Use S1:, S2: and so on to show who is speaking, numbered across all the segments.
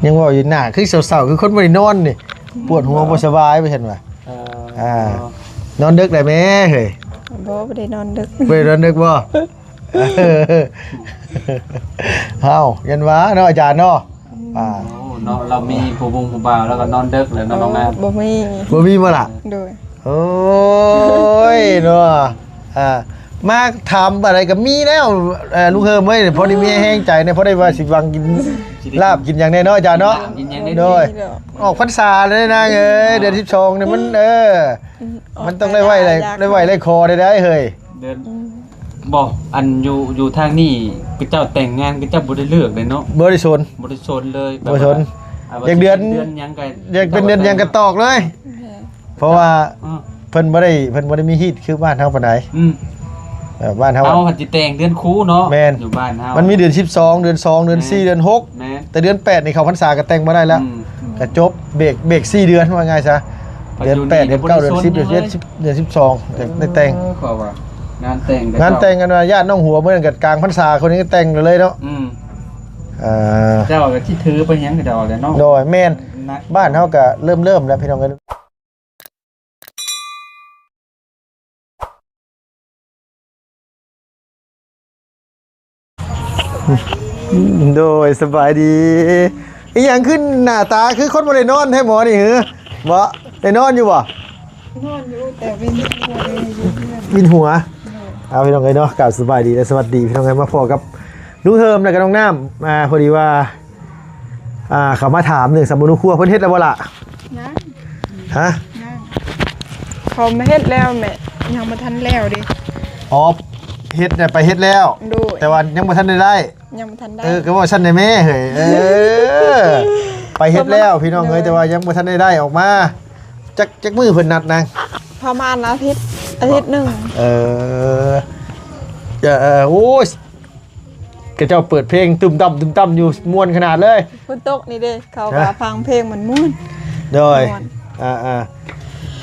S1: ยังว่าอยู่หน้าคือเศร้าๆคือคนบ่ได้นอนนี่ปวดหัวบ่สบายไปเห็นว่นอนดึกได้แม่เฮ้ย
S2: บ่ได้นอนดึก
S1: บ่ได้นอนดึกบ่เฮายันว่าเนาะอาจารย์เนาะ
S3: เนาะเรามีผู้บุงผู้บ่าวแล้วก็นอนดึกแล้วน้องๆนะ
S2: บ่มี
S1: บ่ล่ะ
S2: โดย
S1: โอ้ยเนาะมาทำอะไรกับมีแล้วลูกเฮิมเว้ยพอได้มีแห้งใจเนี่ยพอได้ว่าสิวังกินลาบกินอย่างแน่เนาะอาจารย์เนาะโดยออกพรรษาเลยนะเอ้ยเดือน12เนี่ยมันมันต้องได้ไหวอะไรคอได้เฮ้ย
S3: เดินบอกอันอยู่ทางนี้คือเจ้าแต่งงานคือเจ้าบ่ได้เลือกเลยเนาะ
S1: บ่ได้สน
S3: เลย
S1: บ่สนอย่างเดือน
S3: ยังไง
S1: อยากเป็นเดือนยังกระตอกเลยเพราะว่าเพิ่นบ่ได้มีฮีตคือบ้านเฮาปานใดบ้านเฮา
S3: เอาสิแต่งเดือนคูเนาะอยู่บ้านเฮา
S1: มันมีเดือน12เดือน2เดือน4เดือน6แต่เดือน8นี่เข้าพรรษาก็แต่งบ่ได้แล้วก็จบเบรก4เดือนว่าไงซะเดือน8เดือน9เดือน10เดือน11เดือน12ได้แต่ง
S3: ขอว่างานแต่ง
S1: กันว่าญาติน้องหัวเหมือนกันกลางพรรษาคนนี้ก็แต่งเลยเนาะ
S3: เจ้าก็ที่ถือไปยังก็ดอกแล้วเนาะ
S1: โดยแม่นบ้านเฮาก็เริ่มแล้วพี่น้องกันโดยสบายดีอีหยังขึ้นหน้าตาคือคนบ่ได้นอนให้หมอนี่หือบ่ได้นอนอยู่บ่
S2: นอนอยู่แต่
S1: วินหัวเอาพี่น้องเอ้ยเนาะกล่าวสบายดีและสวัสดีพี่น้องเอ้ยมาพอกับลุงเฮิมและกับน้องน้ำมาพอดีว่าเขามาถามเรื่องสมุนครัวเพิ่นเฮ็ดแล้วบ่ล่ะ
S2: นะ
S1: ฮะ
S2: เขาไม่เฮ็ดแล้วแม่ยังบ่ทันแล้วดิ
S1: อ๋อเฮ็ดเนี่ยไปเฮ็ดแล้วแต่ว่ายังบ่ทันได้
S2: ยังบ่ทันได้
S1: ก็ว่าฉันได้แม่เฮ้ยไปเฮ็ดแล้วพี่น้องเอ้ยแต่ว่ายังบ่ทันได้ออกมาจักมื้อเพิ่นนัดนาง
S2: ประมาณอาทิตย์นึง
S1: โอ้ยกระเจ้าเปิดเพลงตึมต่ำอยู่ม่วนขนาดเลย
S2: ฝนตกนี่เด้เขาก็ฟังเพลงมันม่วน
S1: โดย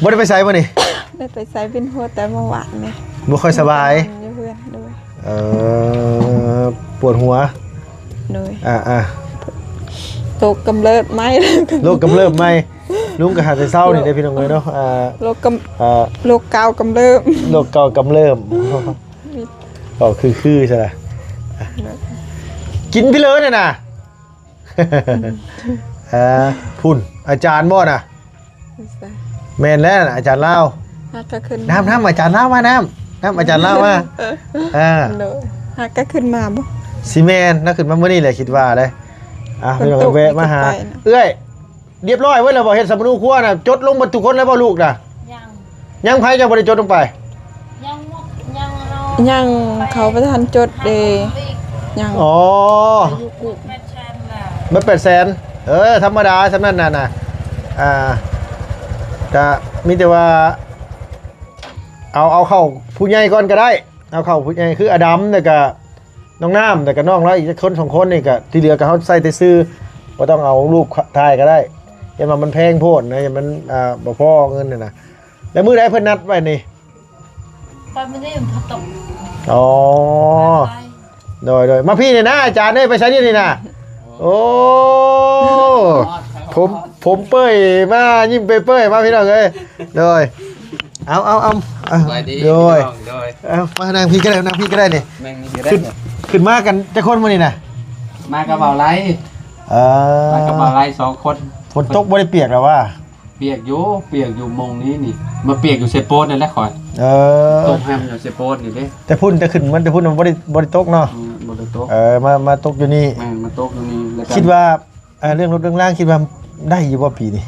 S1: บ่ได้ไปไสบ่นี่
S2: ได้ไปไสเป็นหัวแต่เมื่อวานแม่
S1: บ่ค่อยสบาย
S2: เพื่อนด้วย
S1: ปวดหัว
S2: ด้วยตกกำเริบไหม
S1: โรคกำเริบไหมลุงก็หาแต่เศร้านี่ได้พี่น้องเลยเนาะ
S2: โรคเกากำเริบ
S1: โรคเกากำเริบก็คือใช่ไหมกินพี่เลิศเนี่ยนะพุ่นอาจารย์บ่น่ะแมนแล้วอาจารย์เล่าน้ำอาจารย์เล่ามาน้ำอาจารย์เล่ามา
S2: ฮักก็ขึ้นมาบ่
S1: ซีเมนน่าขึ้นมาเมื่อนี้แหละคิดว่าเลยพี่น้องแวะมาหาเอ้ยเรียบร้อยไว้แล้วบ่เฮ็ดสมุนครัวน่ะจดลงหมดทุกคนแล้วบ่ลูกน่ะยังไผจะบ่ได้จดลงไป
S2: ยังเขาประทานจดเดยัง
S1: อ๋อบ่800,000ธรรมดาสำนั้นน่ะก็มีแต่ว่าเอาเข้าผู้ใหญ่ก่อนก็ได้เอาเข้าผู้ใหญ่คืออดัมแล้วก็น้องน้ำแต่ก็น้องแล้วอีกคน2คนนี่ก็ที่เหลือก็เฮาใส่แต่ซื้อบ่ต้องเอารูปถ่ายก็ได้อย่ามันแพงโพดนะอย่ามันบ่พอเงินน่ะแล้วมื้อใดเพิ่นนัดไว้นี่
S4: ไปไม่ได้พัดตก
S1: อ๋อโดยมาพี่เนี่ยนะอาจารย์ได้ไปใช้นี่นะโอ้ผมเป้ยมายิ้มเป้ยมาพี่น้องเลยโดยเอาโดยมานั่งพี่ก็ได้นั่งพี่ก็ได้นี่ขึ้นมากันจะคนมานี่นะ
S3: มากระเป๋าไรมากระเป๋าไร2คน
S1: ฝนตกบ่ได้เปียกแล้วว่า
S3: เปียกอยู่มงนี้นี่มาเปียกอยู่เซโปสนี่แหละคอยตกแฮมอยู่เซโปสนี่เด้
S1: แต่พุ่นจะขึ้นมันแต่พุ่นมันบ่ได้ตกเนาะ
S3: บ่ได้ตก
S1: มาตกอยู่นี่
S3: มาตกอยู่นี่
S1: คิดว่าเรื่องรถเรื่องล่างคิดว่าได้อยู่บ่ปีนี้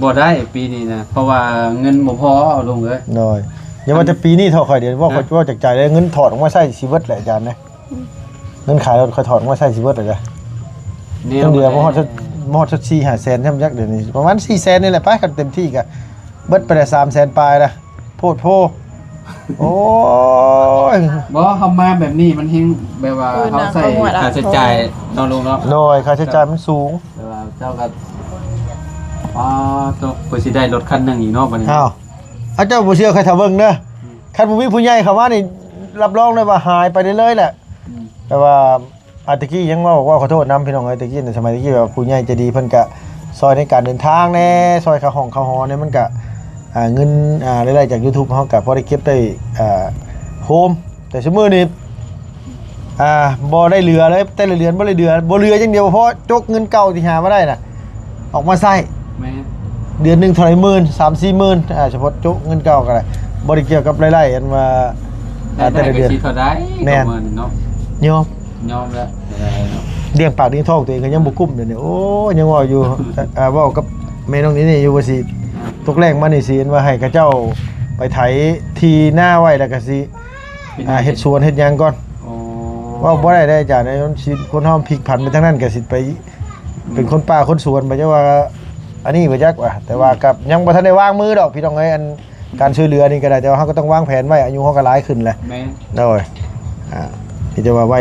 S3: บ่ได้ปีนี้นะเพราะว่าเงินบ่พอเอาลงเลย
S1: น้อยอย่าว่าแต่ปีนี้เท่าค่อยเดี๋ยวว่าจากใจเลยเงินถอดออกมาใช้ชีวิตแหละอาจารย์นะเงินขายรถค่อยถอดออกมาใช้ชีวิตเลยจ้ะเดือนบ่ฮอด4-5 แสนทำยักเดี๋ยวนี้ประมาณ4 แสนนี่แหละไปกันเต็มที่ก็เบิดไปได้3 แสนปลายละโพดโพโอ้ย
S3: บ่เฮามาแบบนี้มันเฮงแบบว่าเฮาใส่ค่าใช้จ่ายน้อยลงเนาะ
S1: น้อยค่าใช้จ่ายมันสูง
S3: เจ้าก็ตัวเพิ่นสิได้รถคันนึงอีกเนาะบัดนี้
S1: เจ้าบ่เชื่อใครถ้าเบิ่งเด้อคันบ่มีผู้ใหญ่เข้ามานี่รับรองได้ว่าหายไปได้เลยแหละแต่ว่า ตะกี้ยังว่าขอโทษนำพี่น้องเอ้ยตะกี้ในสมัยตะกี้แบบผู้ใหญ่ใจดีเพิ่นก็ซอยในการเดินทางแน่ซอยค่าห้องค่าหอเนี่ยมันก็เงินรายได้จาก YouTube เฮาก็พอได้เก็บได้โฮมแต่ซุมื้อนี้บ่ได้เหลือเลยแต่ละเดือนบ่ได้เหลือบ่เหลืออย่างเดียวเพราะจกเงินเก่าที่หามาได้น่ะออกมาใช้
S3: แม่
S1: เดือนหนึงเท่าไหร่หมื่น 3-4 หมื่นเฉพาะจกเงินเก่าก็ได้บ่ได้เกี่ยวกับรายได้อันว่าแต่
S3: ได้
S1: ละ
S3: ก็
S1: เดือน
S3: สิเท่าใด
S1: แม่น
S3: ประาณเนาะ
S1: ยอม
S3: ยอมแล้วเนาะ
S1: เลี้ยงปากเลี้ยงท้องตัวเองก็ยังบ่กุ้มเดี๋ยวนี้โอ้ยังว่าอยู่ เว้ากับแม่น้องนี่อยู่ว่าสิตกแรงมานี่สิว่าให้กับเจ้าไปไถทีหน้าไว้แล้วก็สิเฮ็ดสวนเฮ็ดหยังก่อน
S3: โอ้
S1: ว่าบ่ได้จ้ะในชีวิตคนเฮาพลิกผันไปทางนั้นก็สิไปเป็นคนป่าคนสวนบ่ใช่ว่าอันนี้บ่จักว่าแต่ว่ากับยังบ่ทันได้วางมือดอกพี่น้องเอ้ยอันการช่วยเหลือนี่ก็ได้แต่ว่าเฮาก็ต้องวางแผนไว้อายุเฮาก็หลายขึ้นแหละ
S3: แม่
S1: โดยที่จะว่าไว้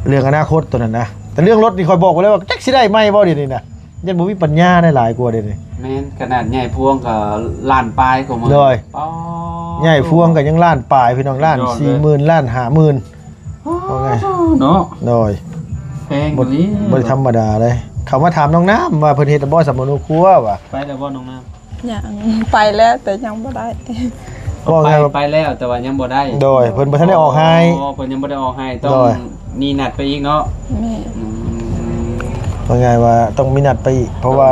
S1: เรื่องอนาคตตัวนั้นนะแต่เรื่องรถนี่คอยบอกไว้เลยว่าจักสิได้ไหมบ่เดี๋ยวนี้นะยันบ่มีปัญญาได้หลายกว่าเดี๋ยวนี้
S3: แม่นขนาดใหญ่พวงก็ล้านปลายกว่ามื้อ
S1: เลย
S3: ป๋อ
S1: ใหญ่พวงก็ยังล้านปลายพี่น้องล้าน 40,000ล้าน50,000ว่าไง
S3: เนาะ
S1: โดย
S3: แพงกว่านี้
S1: บ่ได้ธรรมดาเลยเขามาถามน้องน้ำว่าเพิ่นเฮ็ดบ่สำนุครัวว่ะ
S3: ไปแล้วบ่น้องน้ำ
S2: ยังไปแล้วแต่ยังบ่ได้
S1: บอกไง
S3: ไปแล้วแต่ว่ายังบ่ได้
S1: โดยเพิ่นบ่ทันได้ออกให้
S3: อ๋อเพิ่นยังบ่ได้ออกให้ต้อง
S1: โดย
S3: นี่นัดไปอีกเนาะ
S2: แม่
S3: อืม
S1: ว่าไงว่าต้องมีนัดไปอีกเพราะว่า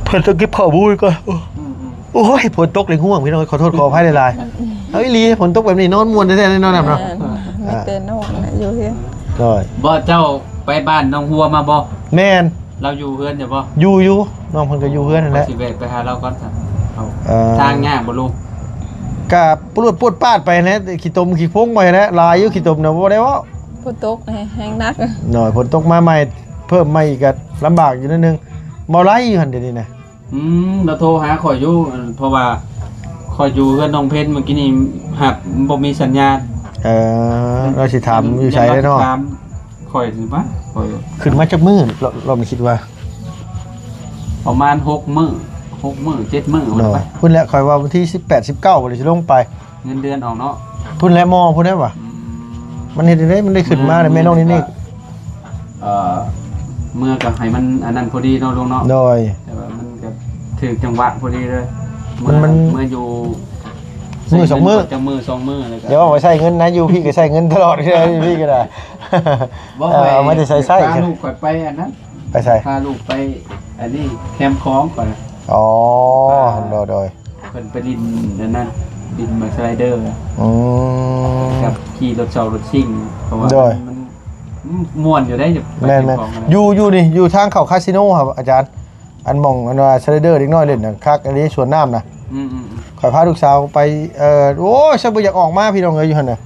S1: เพิ่นต้องเก็บข้อมูลก่อน
S3: อืม
S1: โอ้ยฝนตกเลยง่วงพี่น้องขอโทษขออภัยหลายๆเอาอีหลีฝนตกแบบนี้นอนม่วนแท้ๆเลยนอนแบบเนาะ
S2: ไม่เต้นนอกนะอยู่เฮีย
S1: ได้
S3: บ่เจ้าไปบ้านน้องหัวมาบ่
S1: แม่น
S3: เราอยู่เฮือนอยู่บ่
S1: อยู่น้องเพิ่นก็อยู่เพื่อนนั่นแหละ
S3: สิแวะไปหาเราก่อนครับเอา
S1: ทา
S3: ทาง งยากบ่ลูก
S1: กับปวดปาดไปนะขี้ตมขี้พงไปนะลายอยู่ขี้ตมนะบ่ได้ว่า
S2: ฝนตกแห้งนัก
S1: หน่อยฝนตกมาใหม่เพิ่มมาอีกก็ลำบากอยู่นิดนึงบ่ไหลอยู่หั่นเดี๋ยวนี้นะ
S3: เราโทรหาข่อยอยู่เพราะว่าข่อยอยู่เฮือนน้องเพชรเมื่อกี้นี่หักบ่มีสัญญาณ
S1: เราสิถามอยู่ไสได้เนาะ
S3: ถามข่อยสิบ่ข่อย
S1: ขึ้นมาจากมื้อเราไม่คิดว่า
S3: ประมาณ6 มื้อ7 มื้อ
S1: เนาะ
S3: ไป
S1: พุ่นแหละคอยว่าวันที่18 19บ่ได้สิลงไป
S3: เงินเดือนออกเนาะ
S1: พุ่นแหละมอพุ่นได้ว่ะมันเฮ็ดได้มันได้ขึ้นมาได้แม่น้องนี่
S3: เมื่อกับให้มันอันนั้นพอดีเนาะลุงเนาะ
S1: โดย
S3: แต่ว่ามันก็ถึงจังหวะพอดีเลย
S1: มัน
S3: เมื่ออยู่
S1: มื้อสองมื้อ
S3: จะมือสองมือเลย
S1: เดี๋ยวเอาไปใช้เงินนะอยู่พี่ก็ใช้เงินตลอดเลยพี่ก็ได้ เอาไม่ได้ใช้ใช้
S3: พาลูกก่อนไปอันนั้น
S1: ไปใส่
S3: พาลูกไปอันนี้แคมป์คล้องก่อน
S1: อ๋อโดย
S3: เพิ่นไปดินนั่นดินมาสไลเดอร์ กับขี่รถเช่ารถซิ่งเพราะว่ามันม่วนอยู่ได้อยู่
S1: แม่นอยู่นี่อยู่ทางเข้าคาสิโนครับอาจารย์อันมองอันว่าสไลเดอร์เด็กน้อยเล่นน่ะคักอันนี้สวนน้ำนะ
S3: อืม
S1: ขอยพาลูกสาวไปโอ้ยฉันบ่อยากออกมาพี่น้องเอ้ยอยู่หั่นน่ะ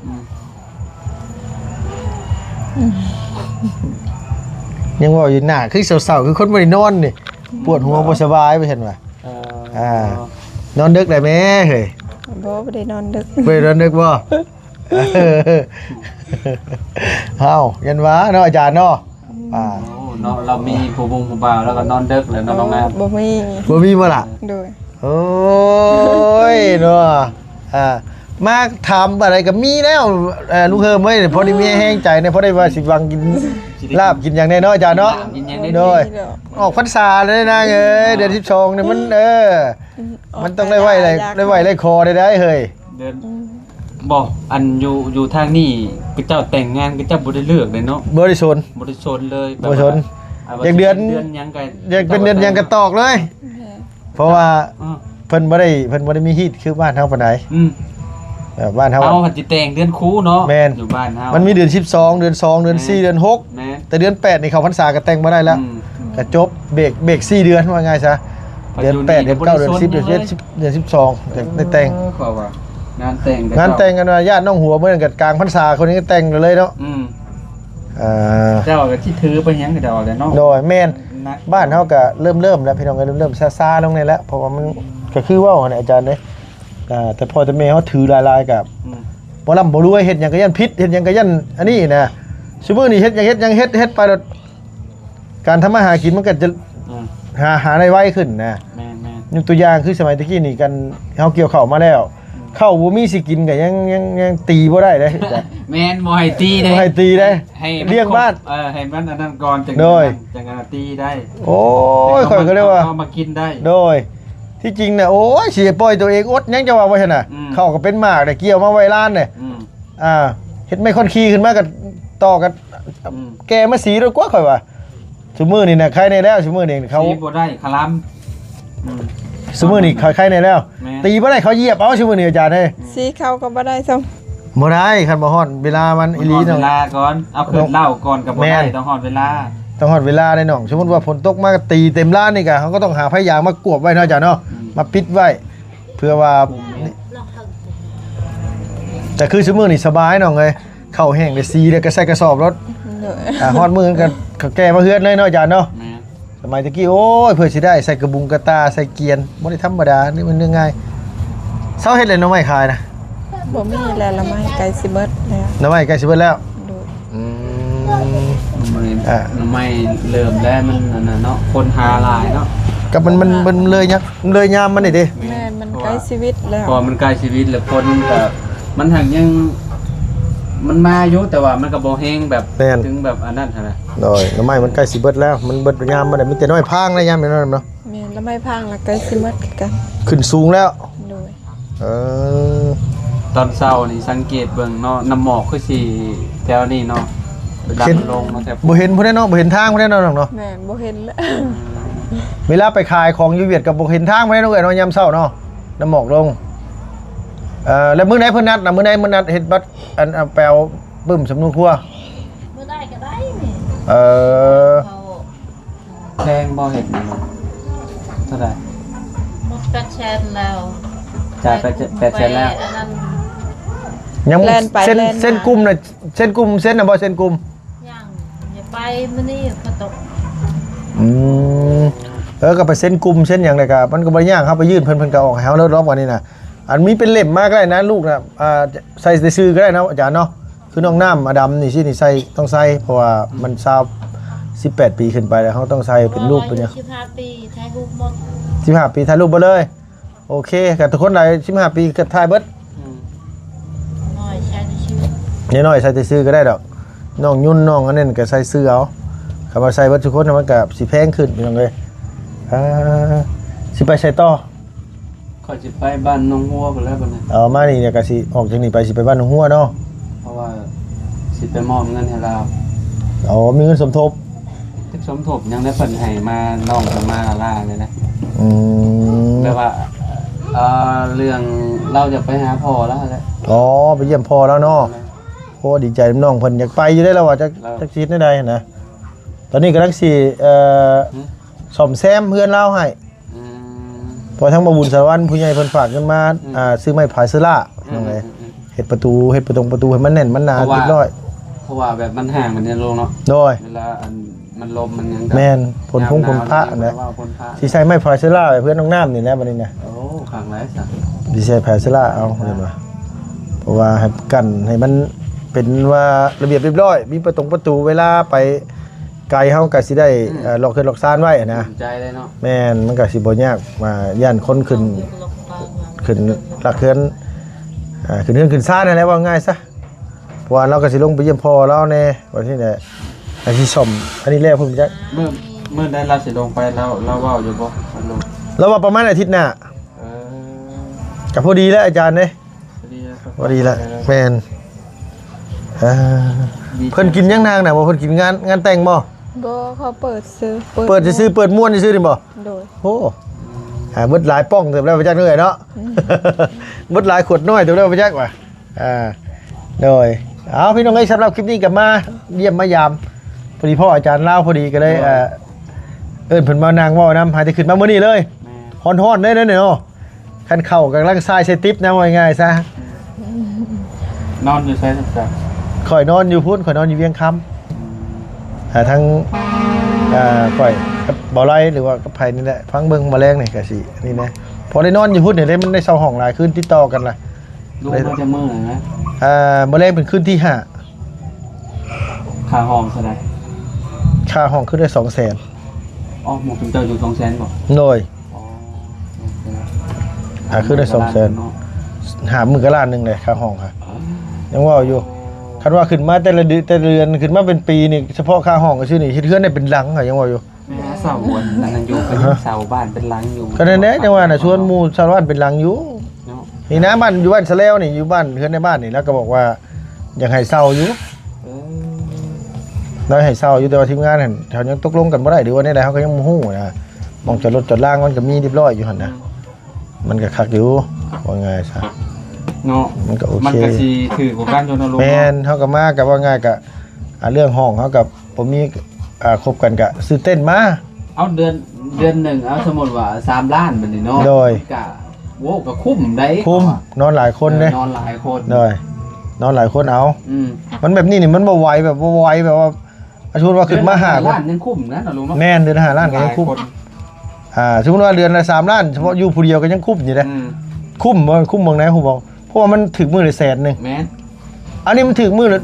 S1: ยังว่าอยู่หน้าคือเศร้าๆคือคนบ่ได้นอนนี่ปวดหัวบ่สบายไปเห็นว่านอนดึกได้แม่เฮ้ย
S2: บ่ได้นอนดึก
S1: ไปนอนดึกบ่เฮายันว่าเนาะอาจารย์เนาะ
S3: เนาะเรามีผู้บุงผู้บ่าวแล้วก็นอนดึกแล้วน้องน้ำ
S2: บ่มี
S1: บ่มีบ่ล่ะ
S2: โดย
S1: โอ้ยเนาะมาทำอะไรกับมีแล้วลุงเฮิมเว้ยพอได้มีแห้งใจเนี่ยพอได้ว่าสิวังกินลาบกินอย่างแน่เนาะอาจารย์เนาะโดยออกพรรษาเลยนะเอ้ยเดือน12เนี่ยมันมันต้องได้ไหวอะไรได้ไหวได้คอได้เฮ้ย
S3: เดินบอกอันอยู่ทางนี้ก็เจ้าแต่งงานก็เจ้าบ่ได้เลือกเลยเนาะ
S1: บริสุทธิ์
S3: บ่ได้ชนเลย
S1: บ่ชนอยากเดือน
S3: ยังไง
S1: อยากเป็นเดือนยังกระตอกเลย เพราะว่าเพิ่นบ่ได้มีฮีตคือบ้านเฮาปานใดบ้านเฮา
S3: เอาสิแต่งเดือนคูเนาะ
S1: แม่น
S3: อยู่บ้านเฮา
S1: มันมีเดือน12เดือน2เดือน4เดือน6
S3: แม่น
S1: แต่เดือน8นี่เข้าพรรษาก็แต่งบ่ได้แล้วก็จบเบรก4เดือนว่าไงซะเดือน8เดือน9เดือน10เดือน11เดือน12ได้แต่ง
S3: ขอว่างานแต่ง
S1: งานแต่งกันว่าญาติน้องหัวเมื่อกันกลางพรรษาคนนี้ก็แต่งเลยเนาะ
S3: เจ้าก็ที่ถือไปยังก็ดอกแล้วเนาะ
S1: โดยแม่นบ้านเฮาก็เริ่มแล้วพี่น้องก็เริ่มซาๆลงนี่แล้วเพราะว่ามันก็คือว่าเนี่ยอาจารย์เด้แต่พอแต่แม่เฮาถือลายๆกับบ่ร่ำบ่รวยเฮ็ดหยังก็ยันพิษเฮ็ดหยังก็ยันอันนี้นะซุมื้อนี้เฮ็ดหยังเฮ็ดไปแล้วการทำมาหากินมันก็จะหาได้ไวขึ้นนะ
S3: แม่น
S1: ยกตัวอย่างคือสมัยตะกี้นี่กันเฮาเกี่ยวข้าวมาแล้ว ข้าวบ่มีสิกินก็ยังตีบ่ได้เด้จ้ะ
S3: แม่นบ่ให้ตีได้
S1: บ่ให้ตีได้
S3: ให้มัน
S1: เลี้ยงบ้าน
S3: ให้มันอันนั้นก่อนจัง
S1: โดย
S3: จังตีได้
S1: โอ้ยข่อยก็เรียกว่า
S3: เอามากินได้
S1: โดยที่จริงน่ะโอ้ยสิปล่อยตัวเองอดยังจะว่าว่าซั่นน่ะ
S3: อืม
S1: ข้าวก็เป็นหมากได้เกี่ยวมาไว้ร้านเนี่ย
S3: อืม
S1: เฮ็ดไม่ค่อนขี้ขึ้นมาก็ต่อกัน
S3: อืม
S1: แกมาสีด้วยกว่าข่อยว่าซุมื้อนี่น่ะใครในแล้วซุมื้อนี่เขา
S3: สีบ่ได้คลำอืม
S1: ซุมื้อนี่ใครในแล้ว
S3: แม่
S1: ตีบ่ได้เขาเหยียบเอาซุมื้อนี่อาจารย์เอ้ย
S2: สีเขาก็บ่ได้ซ้ำ
S1: บ่ได้คันบ่ฮอดเวลามันอีหลี
S3: ต้
S1: น้
S3: อ
S1: อง
S3: เวลาก่อนเอาขึ้นเหล้าก่อนกับบ่
S1: แม่
S3: ได้
S1: น
S3: ต้องฮอดเวลา
S1: ต้องฮอดเวลาได้น้องสมมุติว่าฝนตกมาก็ตีเต็มร้านนี่ก็เขาก็ต้องหาพยางมากวบไว้เนาะอาจารย์เนาะมาปิดไว้ เพื่อว่า
S4: ลองท
S1: แต่คือซุมื้อนี่สบายน้องเอ้ยข้าวแห้งได้สีแล้วก็ใส่กระสอบรถ
S2: โดย
S1: ฮอดมื้อก็เขาแก้มาเฮือนเลยเนาะอาจารย์เนาะ
S3: แม่น
S1: สมัยตะกี้โอ้ยเพื่อสิได้ใส่กระบุงกระตาใส่เกียนบ่ได้ธรรมดานี่มันเรื่องง่ายเซาเฮ็ดเลยหน้องไม้ขายนะ
S2: บ่มีแล้วละไม้ไก่สิเบิดแล้ว
S1: หน้องไม้ใกล้สิเบิดแล้ว
S2: โดย
S1: อืม
S3: มันไม่เริ่มแล้วมันนั่นน่ะเนาะคนหาหลายเนาะ
S1: กับมันเลยยักมันเลยยามมันนี่ดิ
S2: แม่นมันไก่ชีวิตแล้ว
S3: พอมันใกล้ชีวิตแล้วคนก็มันหักยังมันมาอยู่แต่ว่ามันก็บ่แฮงแบบถึงแบบอันนั้นหั่นน่ะ
S1: โดยหน้องไม้มันใกล้สิเบิดแล้วมันเบิดยามมันได้มีแต่น้อยพางนะยามนั้นเนาะ
S2: แม่นละไม้พังละไก่สิเบิดคือกัน
S1: ขึ้นสูงแล้ว
S2: โดย
S1: เออ
S3: ตอนเช้านี่สังเกตเบิ่งเนาะน้ำหมอกคือสิแถวนี้เนาะดันลงมาแถว
S1: บ่เห็นผู้ใดเนาะบ่เห็นทางผู้ใดเนาะน้องเนาะ
S2: แม่นบ่เห็นแล้ว
S1: เวลาไปขายของอยู่เวียดกับบ่เห็นทางผู้ใดเนาะเอ้ยเนาะยามเช้าเนาะน้ำหมอกลงแล้วมื้อไหนเพิ่นนัดน่ะมื้อไหนมื้อนัดเฮ็ดบัตรอันเอาแปลวปึ้มสำนวนครัว
S4: ำไม่ได้ก็ได้นี่
S1: เออ
S4: เขา
S3: แพงบ่เห็ดนี่เท่าไหร่
S4: หมด800,000แล้ว
S3: จ่ายไป800,000แล้ว
S4: อันนั้น
S1: ยัง
S2: แล่นไป
S1: เส้น
S2: แล่นมา
S1: เส้นกลุ่มน่ะเส้นกลุ่มเส้นน่ะบ่เส้นกลุ่ม
S4: ยังอย่าไปมื้อนี้ฝนตก
S1: อืมก็ไปเส้นกลุ่มเส้นหยังไดก็มันก็บ่ยากครับไปยื่นเพิ่นก็ออกให้เฮาเลิศรอบกว่านี้น่ะอันมีเป็นเล่มมาก็ได้นะลูกน่ะใส่ซื้อก็ได้นะอาจารย์เนาะคือน้องน้ำอดัมนี่สินี่ใส่ต้องใส่เพราะว่ามัน18 ปีขึ้นไปแล้วเขาต้องใส่เป็นรูปเป็นหยัง
S4: 15 ปีถ่ายรูปหมด
S1: 15 ปีถ่ายรูปบ่เลยโอเคกับทุกคนใด15 ปีก็ถ่ายเบิด
S4: น้อยใช้ในชีวิต
S1: น้อยๆใส่แต่ซื้อก็ได้ดอกน้องยุ่นน้องอันนั้นก็ใส่ซื้อเอาคำว่าใส่เบิดทุกคนมันก็สิแพงขึ้นพี่น้องเอ้ยสิไปใส่ต่อ
S3: ขอยสิไปบ้านน้องหัวพุ่นแล้วบัดนี้
S1: เอามานี่เนี่ยก็สิออกจากนี่ไปสิไปบ้านหนองหัวเนาะ
S3: เพราะว่าสิไปมอบเงินให้เรา
S1: อ๋อมีเงินสมทบ
S3: ที่สมทบยังได้เพิ่นให้มาน้องเพิ่นมาล่าเลยนะ
S1: อืม
S3: แปลว่าเรื่องเราจะไปหาพ่อแล้วแหละ
S1: อ๋อไปเยี่ยมพ่อแล้วเนาะโอ้ดีใจน้องเพิ่นอยากไปอยู่ได้แล้วว่าจักสิได้นะตอนนี้กำลังสิซ่อมแซมเพื่อนเล่าให้
S3: อืม
S1: พอทั้งบ่บุญสารวัตรผู้ใหญ่เพิ่นฝากเงินมาซื้อไม้พายซื้อล่าน้องเอ้ยเฮ็ดประตูให้มันแน่นมันหนาเรียบร้อย
S3: เพราะว่าแบบมันห่างมันเนี่ยลงเนาะ
S1: โดย
S3: เวลามันลมมันยัง
S1: แม่นผลพุ่งผลพระ
S3: นะ
S1: นะ
S3: ผลพระ
S1: สิใช้ไม้พายซื้อล่าให้เพื่อนน้องน้ำนี่แหละบัดนี้นะ
S3: โอ้ขังไรสัก
S1: สิใช้พายซื้อล่าเอาเห็นบ่เพราะว่าให้กันให้มันเป็นว่าระเบียบเรียบร้อยมีประตูเวลาไปไกลเฮาก็สิได้ล็อกขึ้นล็อกซ่านไว้นะ
S3: ใจเลยเนาะ
S1: แม่นมันก็สิบ่ยากมาย่านคนขึ้น
S4: อยู่ลงไปมา
S1: ขึ้นหลักเฮือนขึ้นเฮือนขึ้นซ่านนั่นแหละว่าง่ายซะเพราะว่าเราก็สิลงไปเยี่ยมพ่อเราแน่วันที่ไหนอันที่ซ่อมอันนี้แล้วผมจะ
S3: เมื่อได้เราสิลงไปเราเว้าอยู่บ่มันลง
S1: แล้วว่าประมาณอาทิตย์หน้า
S3: เออ
S1: ก็พอดีแล้วอาจารย์เด้
S3: ดีแล้วครับ
S1: พอดีแล้วแม่นเพิ่นกินยังนางน่ะบ่เพิ่นกินงานแต่งบ่
S2: บ่เขาเปิดซื้อ
S1: เปิดซื่อๆเปิดม่วนซื่อๆนี่บ่
S2: โดย
S1: โอ้เบิดหลายป้องเติบแล้วไปจักเหนื่อยเนาะเบิดหลายขวดน้อยเติบแล้วไปจักว่ะโดยเอาพี่น้องเอ้ยสำหรับคลิปนี้กลับมาเยี่ยมมายามพอดีพ่ออาจารย์เล่าพอดีก็เลยเอิ้นเพิ่นมานางเว้านำหาแต่ขึ้นมามื้อนี้เลย
S3: แม่
S1: ฮ้อนๆเด้อเนาะคันเข้ากำลังทรายใส่ติ๊บนะว่าง่ายๆซะ
S3: นอนอยู่ใช่ครับ
S1: ข่อยนอนอยู่พุ่นข่อยนอนอยู่เวียงคำทั้งข่อยกับบ่อไร่หรือว่ากับไผนี่แหละฟังเบิ่งแมลงนี่ก็สินี่นะพอได้นอนอยู่พุ่นนี่ได้มันได้เซาห้องหลายคืนติดต่อกันล่ะ
S3: ลูกมันจะมือนะ
S1: แมลงเป็นคืนที่5
S3: ค่าห้องเท่าไหร่
S1: ค่าห้องขึ้นได้200,000
S3: อ๋อหมดถึงเจ้าอยู่200,000บ่
S1: หน่อย
S3: อ๋อ
S1: ขึ้นได้200,000 หามือกะล้านหนึงเลยค่าห้องค่ะยังว่าอยู่คันว่าขึ้นมาแต่ละเดือนขึ้นมาเป็นปีนี่เฉพาะค่าห้องก็ชื่อนี่เฮ็ดเฮือนได้เป็นหลังค่ะยังว่าอยู่
S3: เสาวนนั่นอยู่เป็นเสาบ้านเป็นหลังอยู่
S1: ก็นั่นแหละจังว่าน่ะชวนหมู่ชาวบ้านเป็นหลังอยู่
S3: เนาะ
S1: นี่นะบ้านอยู่บ้านสะแล้วนี่อยู่บ้านเฮือนในบ้านนี่แล้วก็บอกว่าอยากให้เช่าอยู่
S3: เออ
S1: น้อยให้เช่าอยู่แต่ว่าทีมงานนั่นแถวยังตกลงกันบ่ได้หรือว่าในใดเฮาก็ยังบ่ฮู้นะมองจอดรถจอดล่างมันก็มีเรียบร้อยอยู่หั่นนะมันก็คักอยู่ว่าไงซะ
S3: เนาะ
S1: มันก็โอเค
S3: มันก็สิถือกว่าการชนลง
S1: แม่นเฮาก็มากับว่าง่ายก็เรื่องห้องเฮากับบ่มีคบกันก็ซื้อเต้นมา
S3: เอาเดือนหนึ่งเอาสมมุติว่า3ล้านบัดนี้เนาะ
S1: โดย
S3: ก็โว้ก็คุ้มได้
S1: คุ้มนอนหลายคนเด้
S3: นอนหลายคน
S1: โดยนอนหลายคนเอา
S3: อืม
S1: มันแบบนี้นี่มันบ่ไหวแบบว่าสมมุติว่าขึ้นมาหา
S3: เดือนละล้านยังคุ้มนะลุงเนาะ
S1: แม่นเดือน5ล้านก็ยังคุ้ม
S3: หลายคน
S1: สมมุติว่าเดือนละ3ล้านเฉพาะอยู่ผู้เดียวก็ยังคุ้มอยู่เด้
S3: อืม
S1: คุ้มบ่คุ้มบ่ไหนฮู้บ่เพราะว่ามันถึงมื้อละแสนนึง
S3: แม่น
S1: อันนี้มันถึงมื้อละ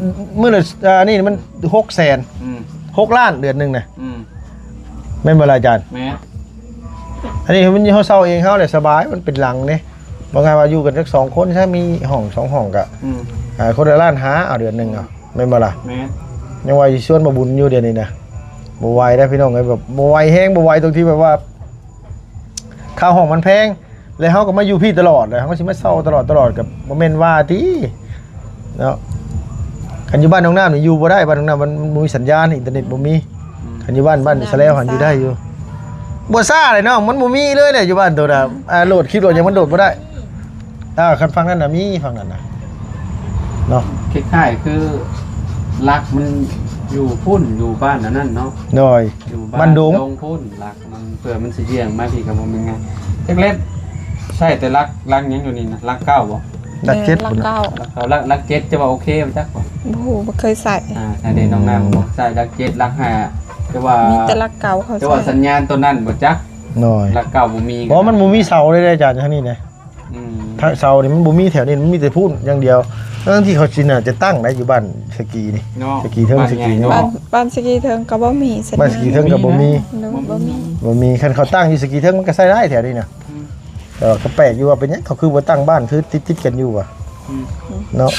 S1: นี่มัน600,000
S3: อืม
S1: 6ล้านเดือนนึงน่ะ
S3: อืม
S1: แม่นบ่ล่ะอาจารย์
S3: แม่น
S1: อันนี้มันเฮาเซาเองเฮาแหละสบายมันเป็นหลังเด้บ่ไงว่าอยู่กันสัก2คนใช่มีห้อง2ห้องก็
S3: อืม
S1: คนละล้านหาเอาเดือนนึงเอาแม่นบ่ล่ะ
S3: แม่น
S1: ยังว่าสิชวนมาบุญอยู่เดือนนี้นะบ่ไหวได้พี่น้องเอ้ยแบบบ่ไหวแฮงบ่ไหวตรงที่แบบว่าค่าห้องมันแพงแล้วเฮาก็มาอยู่พี่ตลอดเลยเฮาก็สิมาเซาตลอดกับบ่แม่นว่าติเนาะคันอยู่บ้านน้องน้ำนี่อยู่บ่ได้บ้านน้องน้ำมันบ่มีสัญญาณอินเทอร์เน็ตบ่มีคันอยู่บ้านสะแล้วหันอยู่ได้อยู่บ่ซ่าเลยน้องมันบ่มีเลยเนี่ยอยู่บ้านตัวน่ะโหลดคลิปโหลดยังมันโหลดบ่ได้คันฟังนั้นน่ะมีฟังนั้นน่ะเนาะ
S3: คล้ายๆคือรักมันอยู่พุ่นอยู่บ้านนั่นเนาะ
S1: หน่อย
S3: อยู่
S1: บ้านดง
S3: พุ่นรักมันเผื่อมันสิเยี่ยงมาพี่กับบ่เป็นไงเล็กๆใช่แต่รักยังอยู่นี่นะรักเก้าบ่
S1: ดักเจ็ด
S2: ลั
S1: พุ่
S2: ก
S1: นน่ะ
S2: เก้า
S3: รักเก้ารักเจ็ดจะว่าโอเคมั้ยจักบ่
S2: โอ้โหบ่เคยใส่
S3: ใช่เด้น้องน้ำบอกใช่รักเจ็ดรักห้าจะว่า
S2: มีแต่ลักเก่าเขา
S3: จะว่า
S2: ใส่
S3: สัญญาณตัวนั้นบ่จัก
S1: หน่อย
S3: รักเก้าบ่มี
S1: เพราะมันบ่มีเสาเลยอาจารย์ทางนี้นะ
S3: อืม
S1: ทางเสานี่มันบ่มีแถวนี้มันมีแต่พูนอย่างเดียวทั้งที่เขาจินน่ะจะตั้งได้อยู่บ้านสกีนี่
S3: เนาะ
S1: สกีเทิงสกีเนาะ
S2: บ้านสกีเทิงก็บ่มีสัญญาณ
S1: บ้านสกีเทิงก็บ่มี
S2: เนอะบ่มี
S1: บ่มีคันเขาตั้งอยู่สกีเทิงมันก็ใช้ได้แถวนี้น่ะแต่ว่าก็แปลกอยู่ว่าเป็นหยังเขาคือบ่ตั้งบ้านคือติดๆกันอยู่ว่ะ
S3: อืม
S1: เนาะ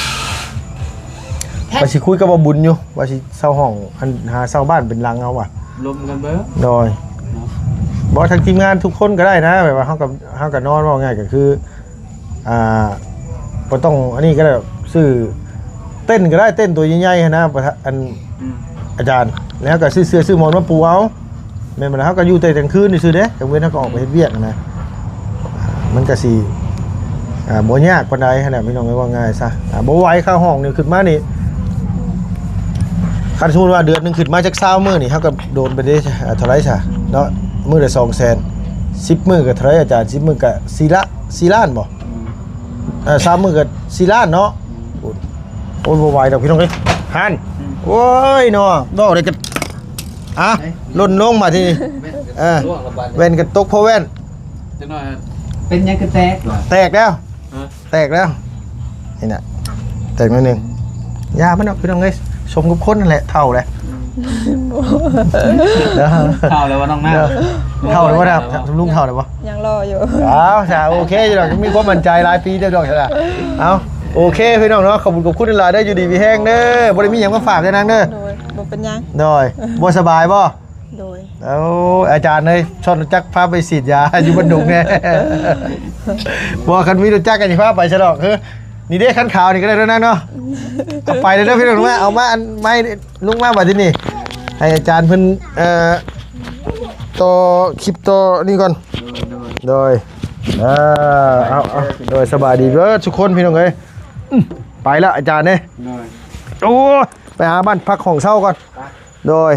S1: ว่าสิคุยกับบ่บุญอยู่ว่าสิเช่าห้องอันหาเช่าบ้านเป็นหลังเอาว่ะ
S3: ลมกันเบ้อ
S1: โดย
S3: เนาะ
S1: บ่ทางทีมงานทุกคนก็ได้นะแบบว่าเฮากับนอนว่าง่ายก็คือบ่ต้องอันนี้ก็ได้ซื้อเต้นก็ได้เต้นตัวใหญ่ๆนะอัน
S3: อืม
S1: อาจารย์แล้วก็ซื้อเสื้อซื้อหมอนมาปูเอาแม่นบ่ล่ะเฮาก็อยู่แต่กลางคืนนี่ซื้อเด้กลางเว้นเฮาก็ออกไปเฮ็ดเวียกนะมันก็สิบ่ยากปานใดขนาดพี่น้องว่าง่ายซะบ่ไหวค่าห้องนี่ขึ้นมานี่คันสมมุติว่าเดือนหนึงขึ้นมาจัก20มื้อนี่เฮาก็โดนไปได้เท่าไหร่ซะเนาะมื้อละ200,000 10มื้อก็เท่าไหร่อาจารย์10มื้อก็4ล้านบ่
S3: อืม
S1: 3มื้อก็4ล้านเนาะโอ้ยบ่ไหวดอกพี่น้องเอ้ยหันโอ้ยเนาะดอกได้ก็ล่นลงมาทีนี้
S3: ล่วงระบาด
S1: แว่นก็ตกเพราะแว่น
S3: จังหน่อยเป็นยังกระแตกเหรอ
S1: แตกแล้ว
S3: ฮะ
S1: แตกแล้วนี่น่ะแตกหน่อยหนึงยามันเอาพี่น้องเอ้ยสมกับคนนั่นแหละเท่าเลยเด้อ
S3: เข้าแล้วว่าน้องหน้า
S1: เท่าเลยบ่ครับลุงเท่าเลยบ่
S2: ยังรออยู่
S1: เอาจ้ะโอเคอยู่ดอกมีความมั่นใจหลายปีเด้อดอกจ้ะเอาโอเคพี่น้องเนาะขอบคุณหลายๆได้ออยู่ดีมีแห้งเด้อบ่ได้มีหยังมาฝากเด้อนางเด้อ
S2: โดยบ่เป็นหยัง
S1: โดยบ่สบายบ่
S2: โดย
S1: เอาอาจารย์เลยชนจักพาไปฉีดยา อยู่บนดงแน่ บอกคันมีรถจักรกันสิพาไปฉลองคือนี่เด้คันขาวนี่ก็ได้แล้วนะเนาะเอาไปเลยเด้อพี่น้องว่าเอามาอันไม่ลุงมาบัดที่นี่ให้อาจารย์เพิ่นต่อคลิปต่อนี่ก่อนโดยเอาโดยสบายดีเด้อทุกคนพี่น้องเอ้ยไปละอาจารย์เด้
S3: หน่อย
S1: โอ้ไปหาบ้านพักของเช่าก่อนโดย